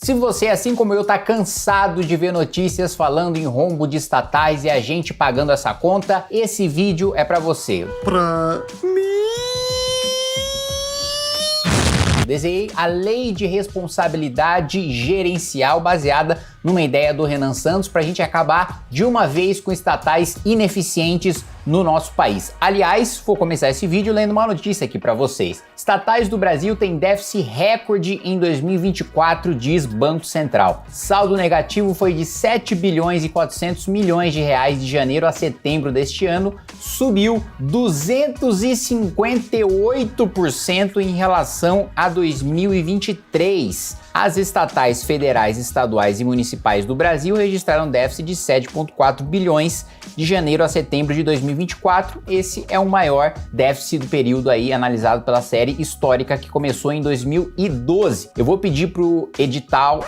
Se você, assim como eu, tá cansado de ver notícias falando em rombo de estatais e a gente pagando essa conta, esse vídeo é pra você. Desenhei a Lei de Responsabilidade Gerencial baseada numa ideia do Renan Santos para a gente acabar de uma vez com estatais ineficientes no nosso país. Aliás, vou começar esse vídeo lendo uma notícia aqui para vocês. Estatais do Brasil têm déficit recorde em 2024, diz Banco Central. Saldo negativo foi de 7 bilhões e 400 milhões de reais de janeiro a setembro deste ano, subiu 258% em relação a 2023. As estatais federais, estaduais e municipais do Brasil registraram déficit de 7,4 bilhões de janeiro a setembro de 2024. Esse é o maior déficit do período aí analisado pela série histórica que começou em 2012. Eu vou pedir pro editor.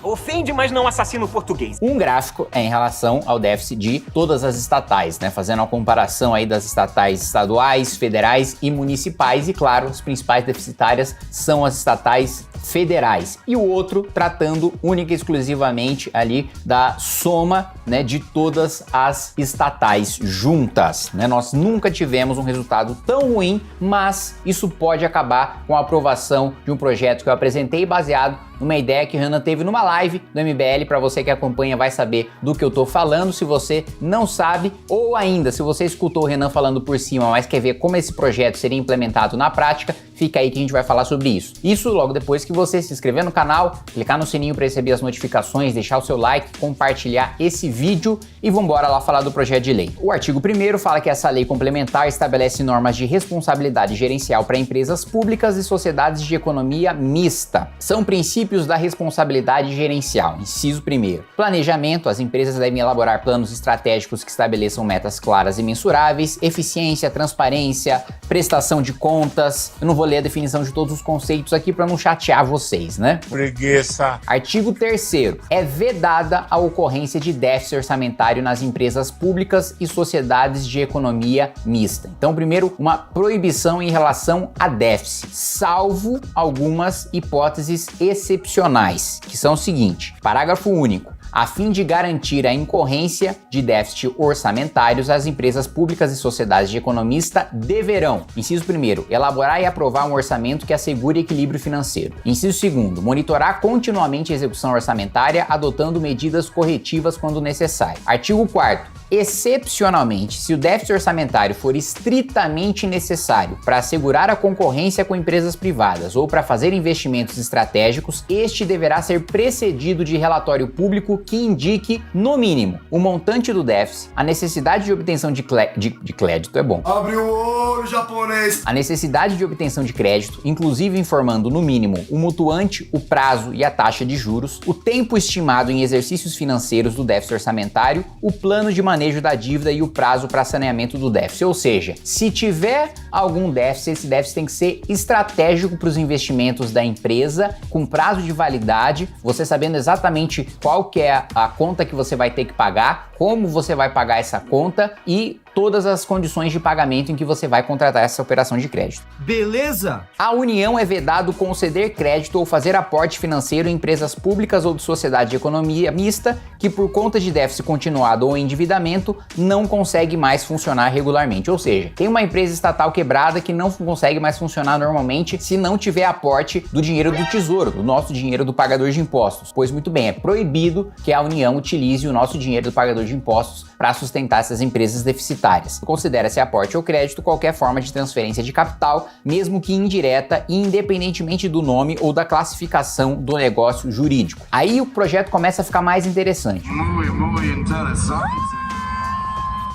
Ofende, mas não assassina o português. Um gráfico em relação ao déficit de todas as estatais, né? Fazendo a comparação aí das estatais estaduais, federais e municipais. E claro, as principais deficitárias são as estatais federais, e o outro tratando única e exclusivamente ali da soma, né, de todas as estatais juntas, né? Nós nunca tivemos um resultado tão ruim, mas isso pode acabar com a aprovação de um projeto que eu apresentei baseado numa ideia que o Renan teve numa live do MBL. Para você que acompanha vai saber do que eu tô falando. Se você não sabe, ou ainda se você escutou o Renan falando por cima, mas quer ver como esse projeto seria implementado na prática, fica aí que a gente vai falar sobre isso. Isso logo depois que você se inscrever no canal, clicar no sininho para receber as notificações, deixar o seu like, compartilhar esse vídeo e vambora lá falar do projeto de lei. O artigo 1º fala que essa lei complementar estabelece normas de responsabilidade gerencial para empresas públicas e sociedades de economia mista. São princípios da responsabilidade gerencial. Inciso 1º. Planejamento. As empresas devem elaborar planos estratégicos que estabeleçam metas claras e mensuráveis. Eficiência, transparência, prestação de contas. Eu não vou ler a definição de todos os conceitos aqui para não chatear vocês, né? Preguiça. Artigo 3º. É vedada a ocorrência de déficit orçamentário nas empresas públicas e sociedades de economia mista. Então, primeiro, uma proibição em relação a déficit, salvo algumas hipóteses excepcionais, que são o seguinte: parágrafo único. A fim de garantir a incorrência de déficit orçamentários, as empresas públicas e sociedades de economista deverão, inciso 1º, elaborar e aprovar um orçamento que assegure equilíbrio financeiro. Inciso 2º, monitorar continuamente a execução orçamentária, adotando medidas corretivas quando necessário. Artigo 4º. Excepcionalmente, se o déficit orçamentário for estritamente necessário para assegurar a concorrência com empresas privadas ou para fazer investimentos estratégicos, este deverá ser precedido de relatório público que indique, no mínimo, o montante do déficit, a necessidade de obtenção de crédito, é bom. Abre o olho, japonês. A necessidade de obtenção de crédito, inclusive informando, no mínimo, o mutuante, o prazo e a taxa de juros, o tempo estimado em exercícios financeiros do déficit orçamentário, o plano de manejo da dívida e o prazo para saneamento do déficit. Ou seja, se tiver algum déficit, esse déficit tem que ser estratégico para os investimentos da empresa, com prazo de validade, você sabendo exatamente qual que é a conta que você vai ter que pagar, como você vai pagar essa conta e todas as condições de pagamento em que você vai contratar essa operação de crédito. Beleza? A União é vedado conceder crédito ou fazer aporte financeiro em empresas públicas ou de sociedade de economia mista que, por conta de déficit continuado ou endividamento, não consegue mais funcionar regularmente. Ou seja, tem uma empresa estatal quebrada que não consegue mais funcionar normalmente se não tiver aporte do dinheiro do Tesouro, do nosso dinheiro do pagador de impostos. Pois muito bem, é proibido que a União utilize o nosso dinheiro do pagador de impostos para sustentar essas empresas deficitárias. Considera-se aporte ou crédito qualquer forma de transferência de capital, mesmo que indireta e independentemente do nome ou da classificação do negócio jurídico. Aí o projeto começa a ficar mais interessante. Muito interessante.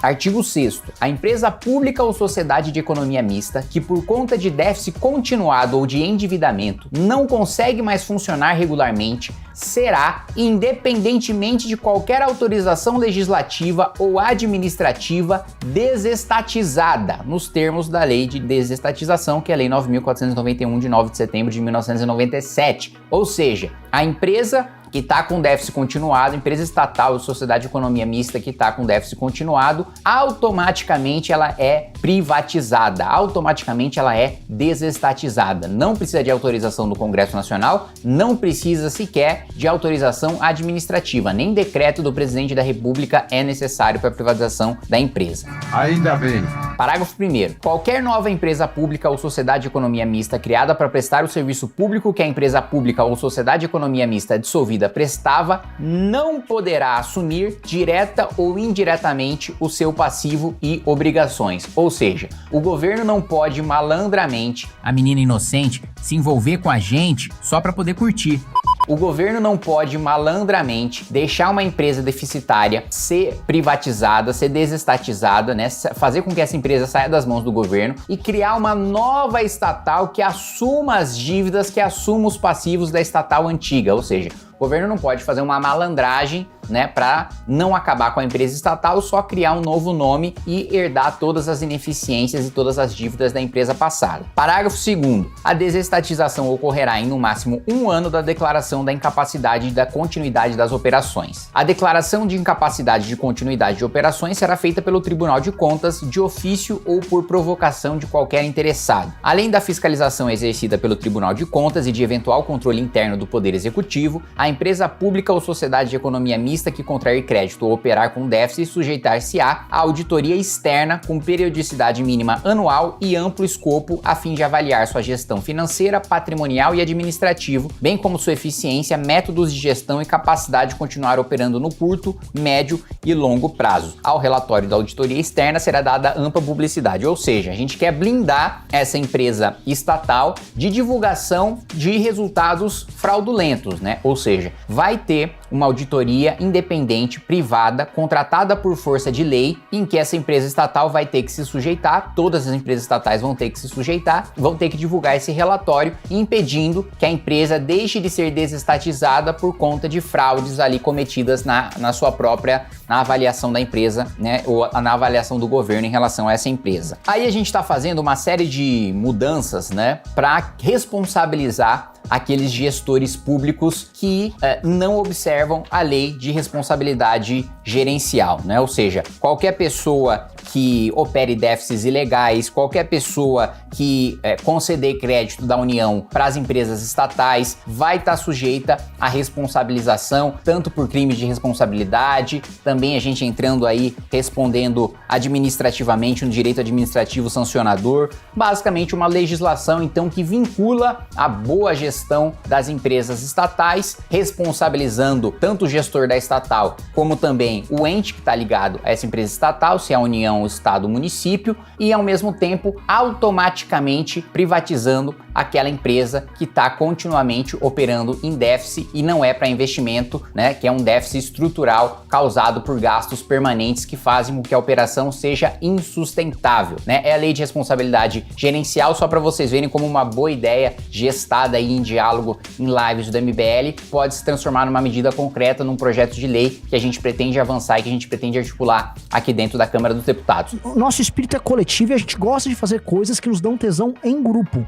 Artigo 6º. A empresa pública ou sociedade de economia mista que, por conta de déficit continuado ou de endividamento, não consegue mais funcionar regularmente, será, independentemente de qualquer autorização legislativa ou administrativa, desestatizada, nos termos da Lei de Desestatização, que é a Lei 9.491, de 9 de setembro de 1997. Ou seja, a empresa que está com déficit continuado, empresa estatal ou sociedade de economia mista que está com déficit continuado, automaticamente ela é privatizada, automaticamente ela é desestatizada. Não precisa de autorização do Congresso Nacional, não precisa sequer de autorização administrativa, nem decreto do presidente da República é necessário para a privatização da empresa. Ainda bem. Parágrafo 1º. Qualquer nova empresa pública ou sociedade de economia mista criada para prestar o serviço público que a empresa pública ou sociedade de economia mista dissolvida prestava não poderá assumir direta ou indiretamente o seu passivo e obrigações. Ou seja, o governo não pode malandramente, a menina inocente, se envolver com a gente só para poder curtir. O governo não pode malandramente deixar uma empresa deficitária ser privatizada, ser desestatizada, né? Fazer com que essa empresa saia das mãos do governo e criar uma nova estatal que assuma as dívidas, que assuma os passivos da estatal antiga. Ou seja, o governo não pode fazer uma malandragem, né, para não acabar com a empresa estatal, só criar um novo nome e herdar todas as ineficiências e todas as dívidas da empresa passada. Parágrafo 2º. A desestatização ocorrerá em no máximo 1 ano da declaração da incapacidade e da continuidade das operações. A declaração de incapacidade de continuidade de operações será feita pelo Tribunal de Contas de ofício ou por provocação de qualquer interessado. Além da fiscalização exercida pelo Tribunal de Contas e de eventual controle interno do Poder Executivo, a empresa pública ou sociedade de economia mista que contrair crédito ou operar com déficit sujeitar-se-á a auditoria externa com periodicidade mínima anual e amplo escopo a fim de avaliar sua gestão financeira, patrimonial e administrativo, bem como sua eficiência, métodos de gestão e capacidade de continuar operando no curto, médio e longo prazo. Ao relatório da auditoria externa será dada ampla publicidade, ou seja, a gente quer blindar essa empresa estatal de divulgação de resultados fraudulentos, né? Ou seja, vai ter uma auditoria independente, privada, contratada por força de lei, em que essa empresa estatal vai ter que se sujeitar, todas as empresas estatais vão ter que se sujeitar, vão ter que divulgar esse relatório, impedindo que a empresa deixe de ser desestatizada por conta de fraudes ali cometidas na sua própria, na avaliação da empresa, né, ou na avaliação do governo em relação a essa empresa. Aí a gente está fazendo uma série de mudanças, né, para responsabilizar aqueles gestores públicos que não observam a lei de responsabilidade gerencial, né? Ou seja, qualquer pessoa que opere déficits ilegais, qualquer pessoa que conceder crédito da União para as empresas estatais vai estar sujeita à responsabilização, tanto por crimes de responsabilidade, também a gente entrando aí respondendo administrativamente no direito administrativo sancionador, basicamente uma legislação então que vincula a boa gestão das empresas estatais, responsabilizando tanto o gestor da estatal como também o ente que está ligado a essa empresa estatal, se é a União, o Estado, o município, e ao mesmo tempo automaticamente privatizando aquela empresa que está continuamente operando em déficit e não é para investimento, né, que é um déficit estrutural causado por gastos permanentes que fazem com que a operação seja insustentável, né? É a lei de responsabilidade gerencial, só para vocês verem como uma boa ideia gestada aí em diálogo em lives do MBL pode se transformar numa medida concreta, num projeto de lei que a gente pretende avançar e que a gente pretende articular aqui dentro da Câmara dos Deputados. O nosso espírito é coletivo e a gente gosta de fazer coisas que nos dão tesão em grupo.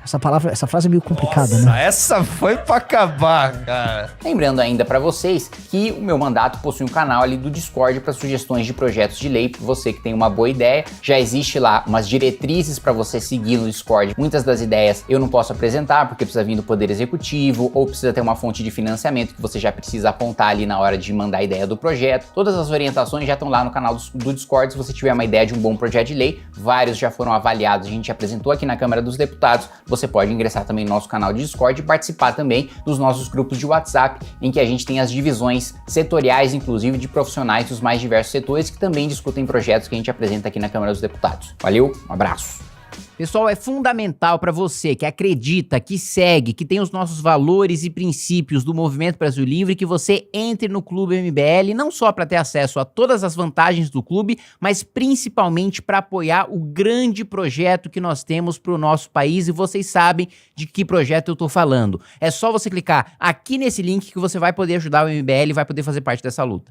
Essa frase é meio complicada, Nossa, né? Essa foi pra acabar, cara. Lembrando ainda para vocês que o meu mandato possui um canal ali do Discord para sugestões de projetos de lei, para você que tem uma boa ideia. Já existe lá umas diretrizes para você seguir no Discord. Muitas das ideias eu não posso apresentar porque precisa vir do Poder Executivo ou precisa ter uma fonte de financiamento que você já precisa apontar ali na hora de mandar a ideia do projeto. Todas as orientações já estão lá no canal do Discord. Se você tiver uma ideia de um bom projeto de lei, vários já foram avaliados, a gente apresentou aqui na Câmara dos Deputados. Você pode ingressar também no nosso canal de Discord e participar também dos nossos grupos de WhatsApp, em que a gente tem as divisões setoriais, inclusive de profissionais dos mais diversos setores que também discutem projetos que a gente apresenta aqui na Câmara dos Deputados. Valeu, um abraço! Pessoal, é fundamental para você que acredita, que segue, que tem os nossos valores e princípios do Movimento Brasil Livre, que você entre no Clube MBL, não só para ter acesso a todas as vantagens do clube, mas principalmente para apoiar o grande projeto que nós temos para o nosso país, e vocês sabem de que projeto eu estou falando. É só você clicar aqui nesse link que você vai poder ajudar o MBL e vai poder fazer parte dessa luta.